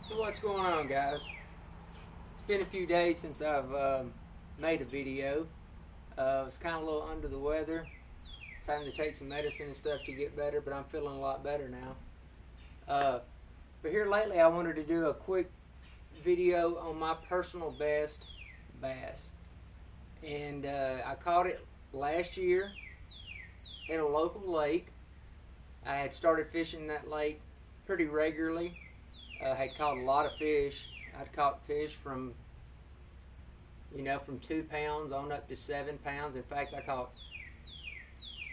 So what's going on, guys? It's been a few days since I've made a video. I was kind of a little under the weather. I was having to take some medicine and stuff to get better, but I'm feeling a lot better now. But here lately I wanted to do a quick video on my personal best bass. And I caught it last year in a local lake. I had started fishing that lake pretty regularly. Had caught a lot of fish. I'd caught fish from 2 pounds on up to 7 pounds. In fact, I caught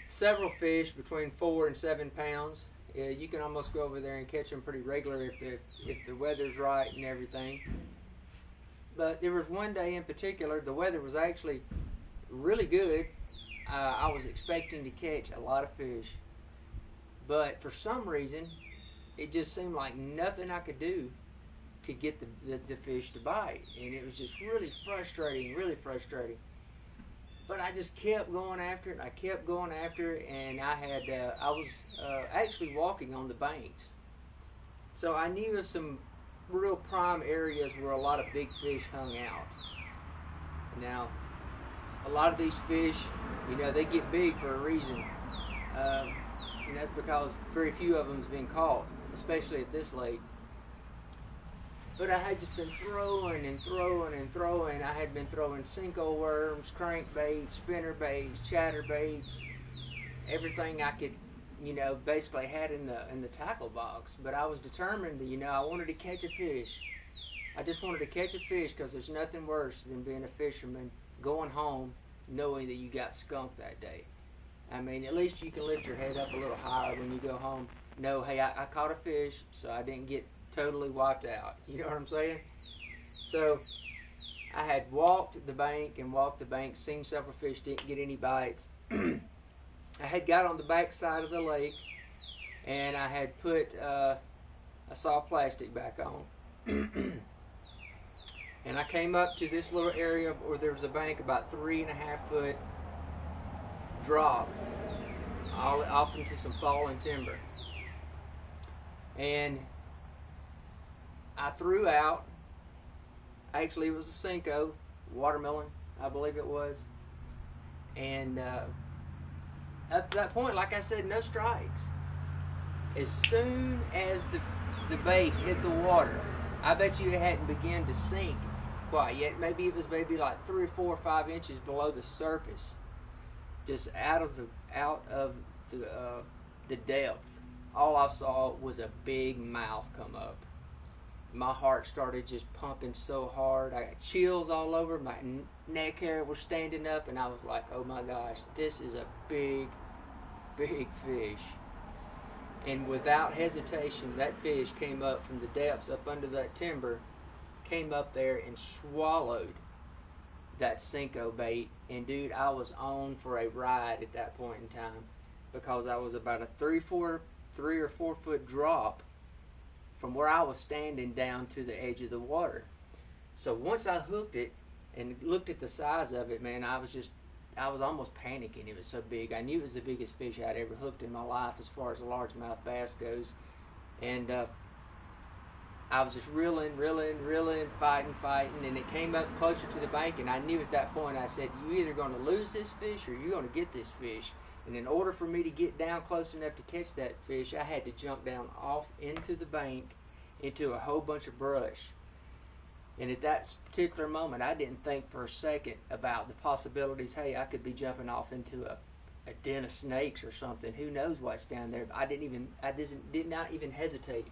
several fish between 4 and 7 pounds. You can almost go over there and catch them pretty regular if the weather's right and everything. But there was one day in particular, the weather was actually really good. I was expecting to catch a lot of fish, but for some reason, it just seemed like nothing I could do could get the fish to bite, and it was just really frustrating, But I just kept going after it, and I kept going after it, and I was actually walking on the banks, so I knew of some real prime areas where a lot of big fish hung out. Now, a lot of these fish, they get big for a reason. And that's because very few of them's been caught, especially at this lake. But I had just been throwing and throwing and throwing. I had been throwing sinkhole worms, crankbaits, spinnerbaits, chatterbaits, everything I could, basically had in the tackle box. But I was determined to, I wanted to catch a fish. I just wanted to catch a fish because there's nothing worse than being a fisherman, going home knowing that you got skunked that day. I mean, at least you can lift your head up a little higher when you go home. Know, hey, I caught a fish, so I didn't get totally wiped out. You know what I'm saying? So I had walked the bank, seen several fish, didn't get any bites. I had got on the back side of the lake, and I had put a soft plastic back on. And I came up to this little area where there was a bank about 3.5 foot drop off into some fallen timber, and I threw out, actually it was a Cinco, watermelon I believe it was, and up to that point, like I said, no strikes. As soon as the bait hit the water, I bet you it hadn't begun to sink quite yet. Maybe it was like 3 or 4 or 5 inches below the surface, just out of the depth. All I saw was a big mouth come up. My heart started just pumping so hard. I got chills all over. My neck hair was standing up, and I was like, oh my gosh, this is a big, big fish. And without hesitation, that fish came up from the depths up under that timber, came up there and swallowed that Cinco bait. And dude, I was on for a ride at that point in time, because I was about a 3 or 4 foot drop from where I was standing down to the edge of the water. So once I hooked it and looked at the size of it, man, I was almost panicking. It was so big. I knew it was the biggest fish I'd ever hooked in my life as far as a largemouth bass goes. And I was just reeling, fighting, and it came up closer to the bank, and I knew at that point, I said, you're either going to lose this fish or you're going to get this fish. And in order for me to get down close enough to catch that fish, I had to jump down off into the bank, into a whole bunch of brush. And at that particular moment, I didn't think for a second about the possibilities. Hey, I could be jumping off into a den of snakes or something. Who knows what's down there? I did not even hesitate.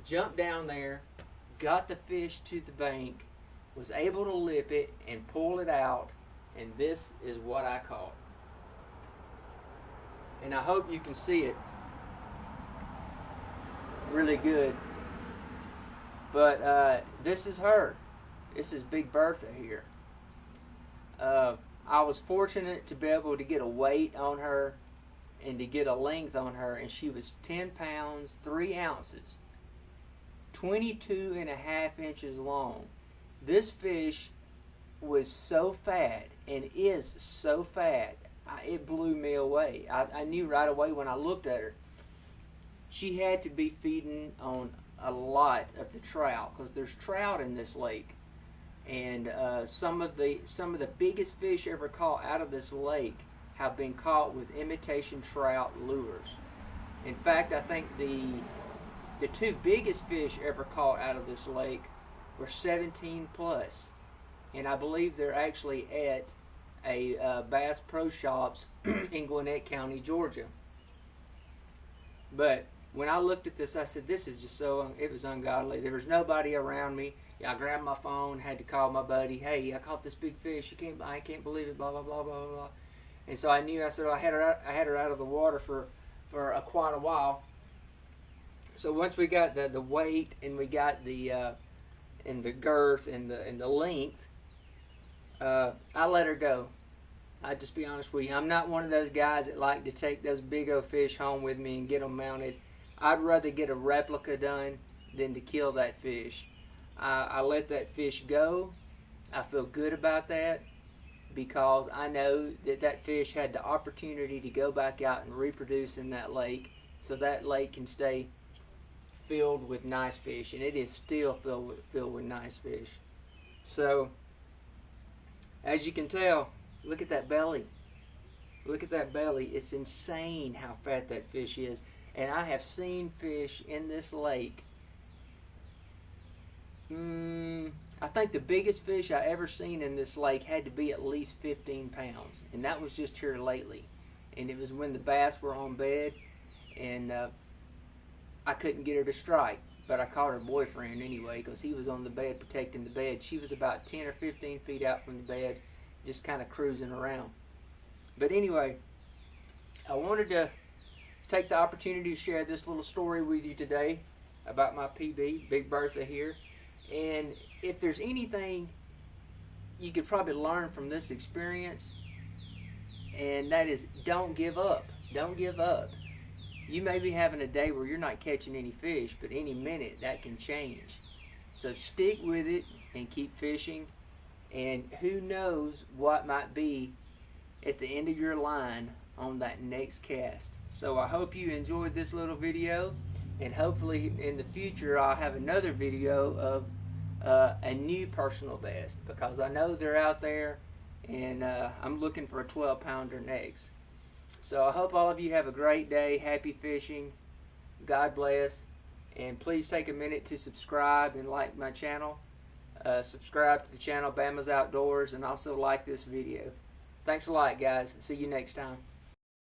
Jumped down there, got the fish to the bank, was able to lip it and pull it out, and this is what I caught. And I hope you can see it really good. But this is her. This is Big Bertha here. I was fortunate to be able to get a weight on her and to get a length on her, and she was 10 pounds, 3 ounces, 22.5 inches long. This fish was so fat, and is so fat, it blew me away. I knew right away when I looked at her. She had to be feeding on a lot of the trout, because there's trout in this lake, and some of the biggest fish ever caught out of this lake have been caught with imitation trout lures. In fact, I think the two biggest fish ever caught out of this lake were 17 plus, and I believe they're actually at a Bass Pro Shops in Gwinnett County, Georgia. But when I looked at this, I said, this is just so, it was ungodly. There was nobody around me. I grabbed my phone, had to call my buddy. Hey, I caught this big fish. I can't believe it. Blah blah blah blah blah. And so I knew. I said, I had her out of the water for quite a while. So once we got the weight, and we got the and the girth and the length, I let her go. I'll just be honest with you. I'm not one of those guys that like to take those big old fish home with me and get them mounted. I'd rather get a replica done than to kill that fish. I let that fish go. I feel good about that, because I know that that fish had the opportunity to go back out and reproduce in that lake, so that lake can stay filled with nice fish, and it is still filled with nice fish. So, as you can tell, look at that belly. Look at that belly. It's insane how fat that fish is. And I have seen fish in this lake. I think the biggest fish I ever seen in this lake had to be at least 15 pounds. And that was just here lately. And it was when the bass were on bed. And I couldn't get her to strike. But I caught her boyfriend anyway, because he was on the bed protecting the bed. She was about 10 or 15 feet out from the bed, just kind of cruising around. But anyway, I wanted to take the opportunity to share this little story with you today about my PB, Big Bertha here. And if there's anything you could probably learn from this experience, and that is, don't give up. Don't give up. You may be having a day where you're not catching any fish, but any minute that can change. So stick with it and keep fishing, and who knows what might be at the end of your line on that next cast. So I hope you enjoyed this little video, and hopefully in the future I'll have another video of a new personal best, because I know they're out there, and I'm looking for a 12-pounder next. So I hope all of you have a great day. Happy fishing. God bless. And please take a minute to subscribe and like my channel. Subscribe to the channel Bama'S Outdoors, and also like this video. Thanks a lot, guys. See you next time.